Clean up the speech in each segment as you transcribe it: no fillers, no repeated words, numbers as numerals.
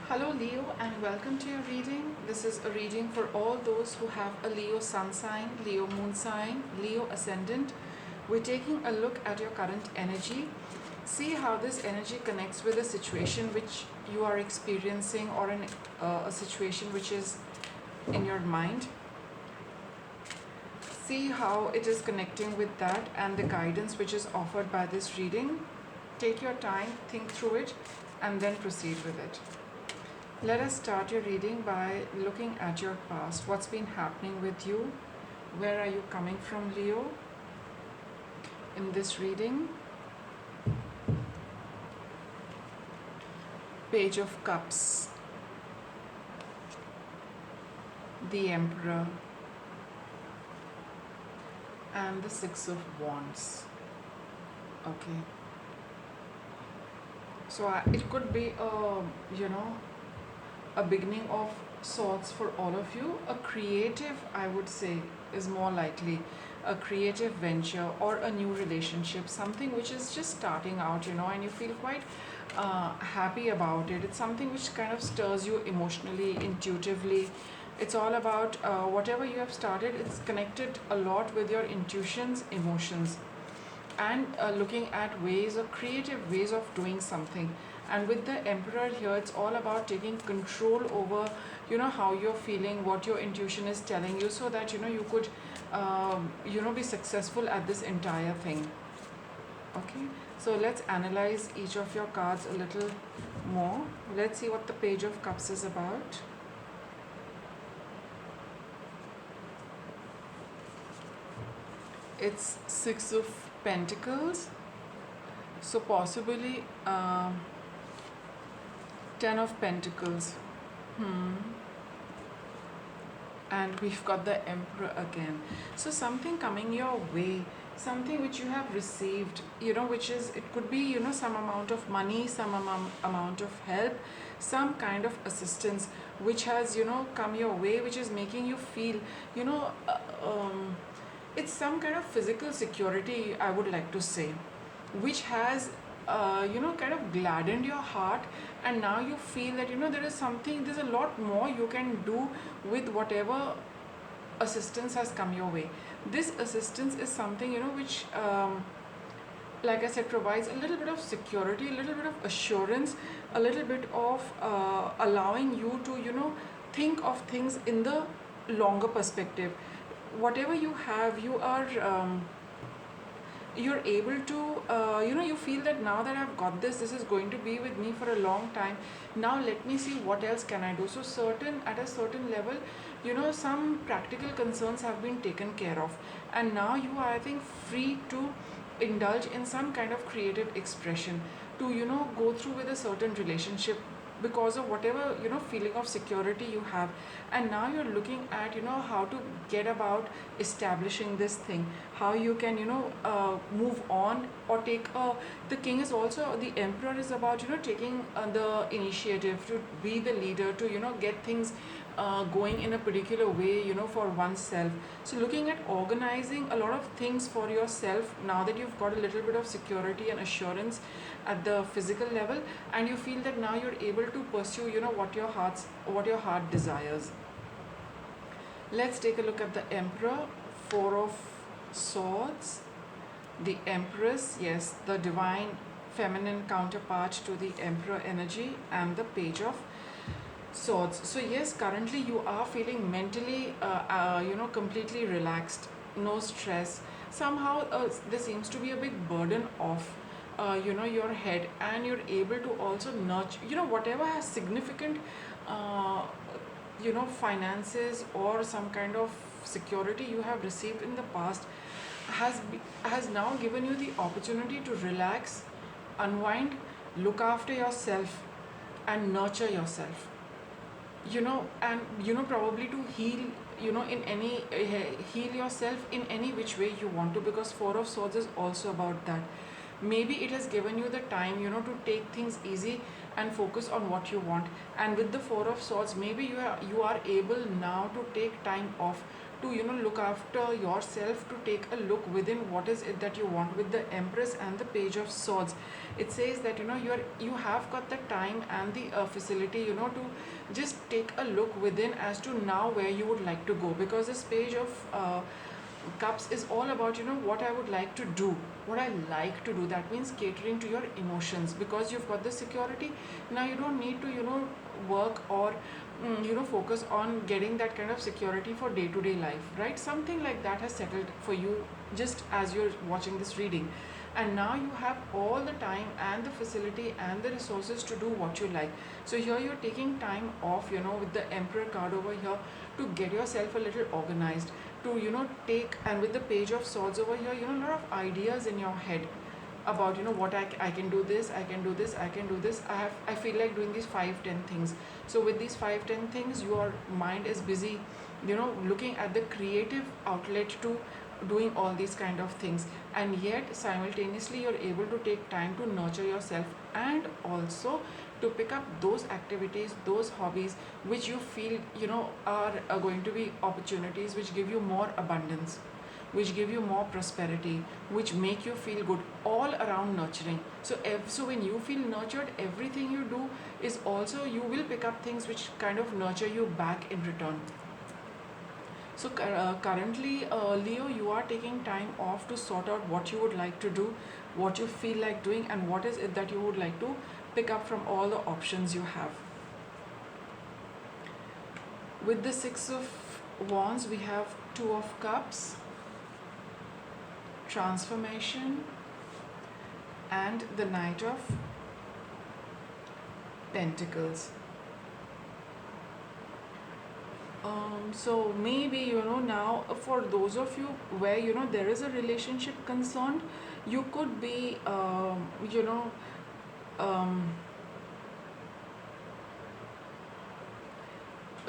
Hello Leo and welcome to your reading. This is a reading for all those who have a Leo sun sign, Leo moon sign, Leo ascendant. We're taking a look at your current energy. See how this energy connects with a situation which you are experiencing or a situation which is in your mind. See how it is connecting with that and the guidance which is offered by this reading. Take your time, think through it, and then proceed with it. Let us start your reading by looking at your past. What's been happening with you? Where are you coming from, Leo? In this reading, Page of Cups, the Emperor, and the Six of Wands. Okay. So it could be a beginning of sorts for all of you. A creative, I would say, is more likely a creative venture or a new relationship, something which is just starting out, and you feel quite happy about it. It's something which kind of stirs you emotionally, intuitively. It's all about whatever you have started, it's connected a lot with your intuitions, emotions, and looking at ways or creative ways of doing something. And with the Emperor here, it's all about taking control over how you're feeling, what your intuition is telling you, so that you could be successful at this entire thing. Okay, so let's analyze each of your cards a little more. Let's see what the Page of Cups is about. It's Six of Pentacles, so possibly 10 of Pentacles. And we've got the Emperor again. So something coming your way, something which you have received, which is, it could be, some amount of money, some amount of help, some kind of assistance which has, come your way, which is making you feel, it's some kind of physical security, I would like to say, which has kind of gladdened your heart, and now you feel that there's a lot more you can do with whatever assistance has come your way. This assistance is something which like I said, provides a little bit of security, a little bit of assurance, a little bit of allowing you to think of things in the longer perspective. Whatever you have, you're able to you feel that now that I've got this is going to be with me for a long time. Now let me see what else can I do. So at a certain level, some practical concerns have been taken care of, and now you are, I think, free to indulge in some kind of creative expression, to go through with a certain relationship because of whatever feeling of security you have. And now you're looking at how to get about establishing this thing, how you can move on or take the king is also, the Emperor is about taking the initiative, to be the leader, to get things going in a particular way for oneself. So looking at organizing a lot of things for yourself now that you've got a little bit of security and assurance at the physical level, and you feel that now you're able to pursue what your heart desires. Let's take a look at the Emperor. Four of Swords, the Empress, yes, the divine feminine counterpart to the Emperor energy, and the Page of Swords. So yes, currently you are feeling mentally completely relaxed, no stress. Somehow there seems to be a big burden off your head, and you're able to also nurture whatever has significant finances or some kind of security you have received in the past, has now given you the opportunity to relax, unwind, look after yourself, and nurture yourself, and probably to heal, in any heal yourself in any which way you want to, because Four of Swords is also about that. Maybe it has given you the time to take things easy and focus on what you want. And with the Four of Swords, maybe you are able now to take time off to look after yourself, to take a look within what is it that you want. With the Empress and the Page of Swords, it says that you have got the time and the facility, to just take a look within as to now where you would like to go. Because this Page of Cups is all about what I would like to do, what I like to do. That means catering to your emotions, because you've got the security. Now you don't need to work or focus on getting that kind of security for day to day life, right? Something like that has settled for you just as you're watching this reading. And now you have all the time and the facility and the resources to do what you like. So here you're taking time off, with the Emperor card over here, to get yourself a little organized, to take. And with the Page of Swords over here, a lot of ideas in your head about what I can do this, I can do this, I can do this. I feel like doing these 5-10 things. So with these 5-10 things, your mind is busy looking at the creative outlet to doing all these kind of things. And yet simultaneously you're able to take time to nurture yourself, and also to pick up those activities, those hobbies which you feel are going to be opportunities which give you more abundance, which give you more prosperity, which make you feel good, all around nurturing. So when you feel nurtured, everything you do is also, you will pick up things which kind of nurture you back in return. So currently, Leo, you are taking time off to sort out what you would like to do, what you feel like doing, and what is it that you would like to pick up from all the options you have. With the Six of Wands, we have Two of Cups, Transformation, and the Knight of Pentacles. So maybe now, for those of you where there is a relationship concerned, you could be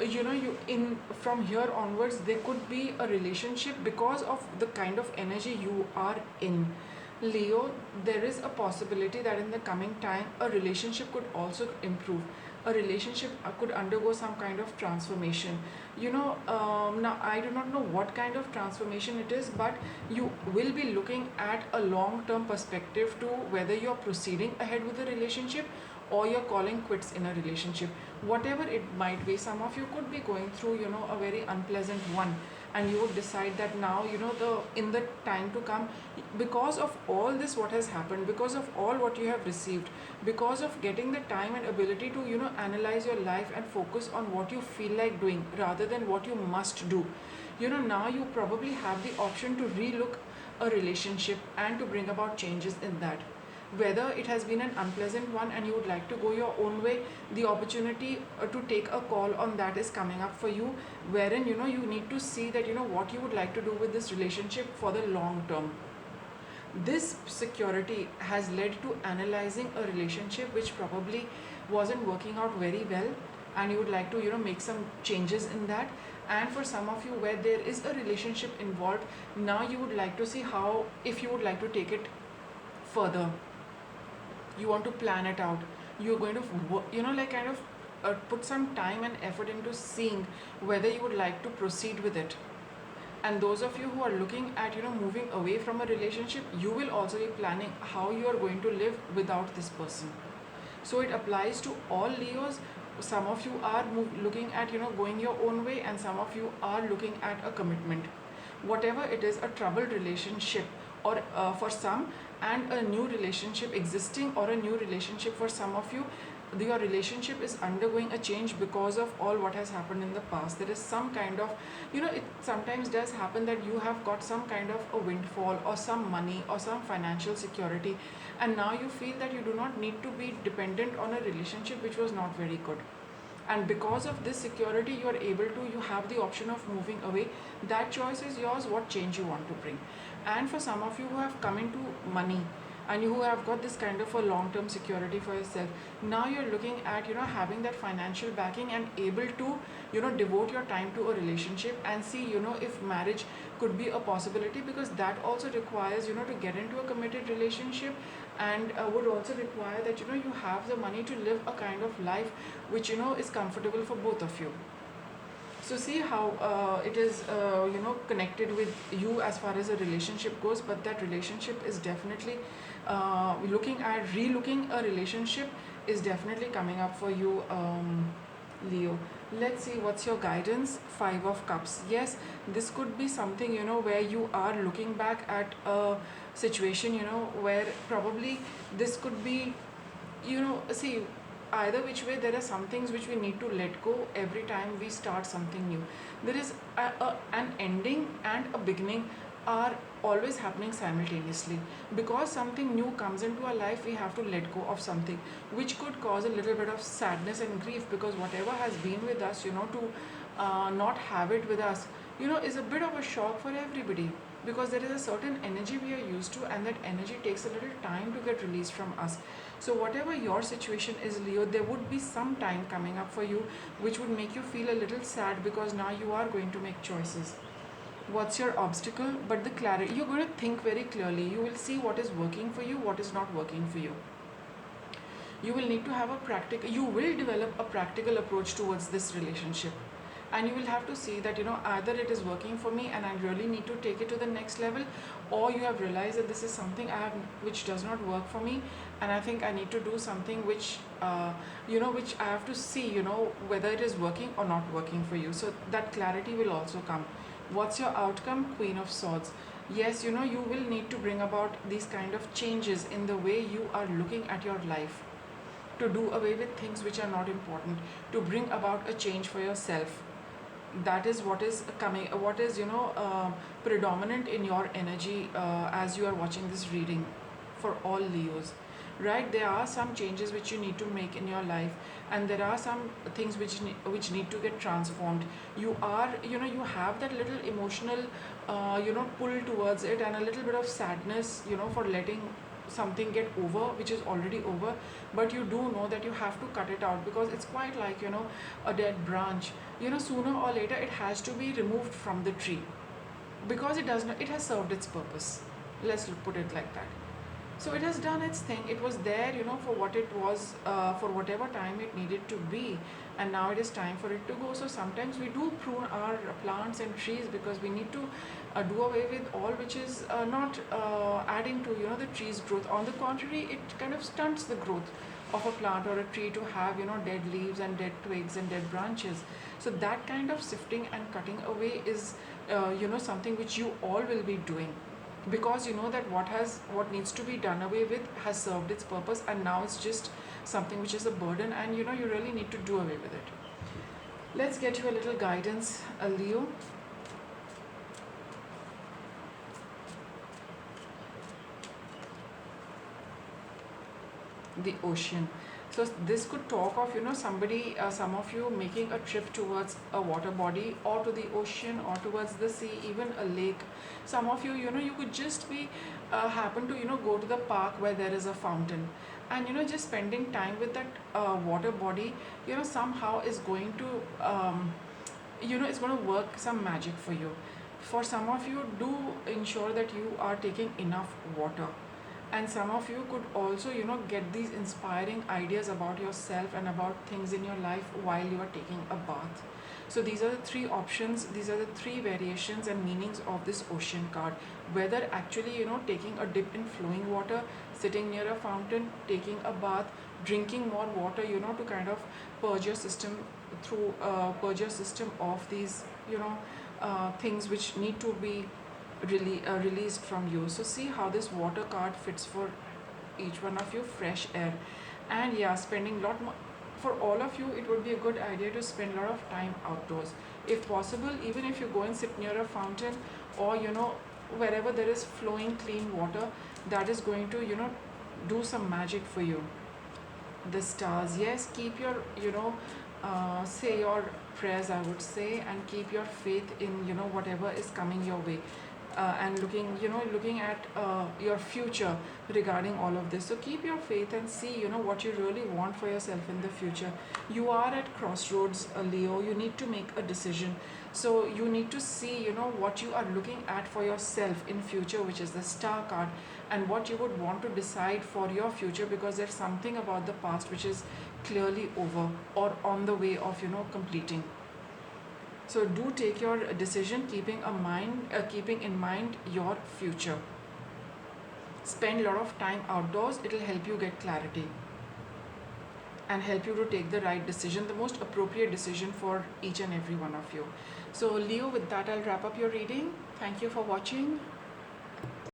you in from here onwards, there could be a relationship because of the kind of energy you are in, Leo. There is a possibility that in the coming time a relationship could also improve, a relationship could undergo some kind of transformation. Now I do not know what kind of transformation it is, but you will be looking at a long term perspective to whether you're proceeding ahead with the relationship or you're calling quits in a relationship. Whatever it might be, some of you could be going through a very unpleasant one, and you would decide that now the in the time to come, because of all this what has happened, because of all what you have received, because of getting the time and ability to analyze your life and focus on what you feel like doing rather than what you must do, now you probably have the option to relook a relationship and to bring about changes in that. Whether it has been an unpleasant one and you would like to go your own way, the opportunity to take a call on that is coming up for you, wherein you need to see that what you would like to do with this relationship for the long term. This security has led to analyzing a relationship which probably wasn't working out very well, and you would like to make some changes in that. And for some of you where there is a relationship involved, now you would like to see how, if you would like to take it further, you want to plan it out, you're going to like kind of put some time and effort into seeing whether you would like to proceed with it. And those of you who are looking at moving away from a relationship, you will also be planning how you are going to live without this person. So it applies to all Leos. Some of you are looking at going your own way, and some of you are looking at a commitment, whatever it is, a troubled relationship, or for some, and a new relationship existing, or a new relationship for some of you. Your relationship is undergoing a change because of all what has happened in the past. There is some kind of it sometimes does happen that you have got some kind of a windfall or some money or some financial security, and now you feel that you do not need to be dependent on a relationship which was not very good. And because of this security, you are able to, you have the option of moving away. That choice is yours, what change you want to bring. And for some of you who have come into money, and you who have got this kind of a long-term security for yourself, now you're looking at having that financial backing and able to devote your time to a relationship and see if marriage could be a possibility, because that also requires to get into a committed relationship, and would also require that you have the money to live a kind of life which is comfortable for both of you. So see how it is connected with you as far as a relationship goes, but that relationship is definitely looking at relooking a relationship is definitely coming up for you, Leo. Let's see what's your guidance. Five of Cups. Yes, this could be something, where you are looking back at a situation, where probably this could be, see, either which way, there are some things which we need to let go every time we start something new. There is an ending and a beginning are always happening simultaneously. Because something new comes into our life, we have to let go of something which could cause a little bit of sadness and grief, because whatever has been with us, to not have it with us, is a bit of a shock for everybody, because there is a certain energy we are used to, and that energy takes a little time to get released from us. So whatever your situation is, Leo, there would be some time coming up for you which would make you feel a little sad, because now you are going to make choices. What's your obstacle? But the clarity, you're going to think very clearly. You will see what is working for you, what is not working for you. You will need to have a practical, you will develop a practical approach towards this relationship, and you will have to see that, either it is working for me and I really need to take it to the next level, or you have realized that this is something I have which does not work for me, and I think I need to do something which which I have to see, whether it is working or not working for you. So that clarity will also come. What's your outcome? Queen of Swords. Yes, you will need to bring about these kind of changes in the way you are looking at your life, to do away with things which are not important, to bring about a change for yourself. That is what is coming, what is predominant in your energy as you are watching this reading for all Leos, right? There are some changes which you need to make in your life, and there are some things which need to get transformed. You are, you have that little emotional pull towards it, and a little bit of sadness, for letting something get over which is already over. But you do know that you have to cut it out, because it's quite like, a dead branch. Sooner or later it has to be removed from the tree, because it does not, it has served its purpose. Let's put it like that. So it has done its thing. It was there, for what it was, for whatever time it needed to be, and now it is time for it to go. So sometimes we do prune our plants and trees, because we need to do away with all which is not adding to, the tree's growth. On the contrary, it kind of stunts the growth of a plant or a tree to have, dead leaves and dead twigs and dead branches. So that kind of sifting and cutting away is something which you all will be doing, because you know that what needs to be done away with has served its purpose, and now it's just something which is a burden, and you really need to do away with it. Let's get you a little guidance, Leo. The ocean. So this could talk of, somebody, some of you making a trip towards a water body, or to the ocean, or towards the sea, even a lake. Some of you, you could just be happen to, go to the park where there is a fountain, and just spending time with that water body, somehow is going to it's going to work some magic for you. For some of you, do ensure that you are taking enough water. And some of you could also, get these inspiring ideas about yourself and about things in your life while you are taking a bath. So these are the three options, these are the three variations and meanings of this ocean card. Whether actually, taking a dip in flowing water, sitting near a fountain, taking a bath, drinking more water, to kind of purge your system through, purge your system of these, things which need to be released from you. So see how this water card fits for each one of you. Fresh air, and yeah, spending lot more. For all of you, it would be a good idea to spend a lot of time outdoors, if possible. Even if you go and sit near a fountain, or wherever there is flowing clean water, that is going to do some magic for you. The stars, yes, keep your say your prayers, I would say, and keep your faith in whatever is coming your way, and looking at your future regarding all of this. So keep your faith and see what you really want for yourself in the future. You are at crossroads, Leo. You need to make a decision. So you need to see what you are looking at for yourself in future, which is the star card, and what you would want to decide for your future, because there's something about the past which is clearly over or on the way of completing. So do take your decision keeping in mind your future. Spend a lot of time outdoors. It will help you get clarity and help you to take the right decision, the most appropriate decision for each and every one of you. So Leo, with that I'll wrap up your reading. Thank you for watching.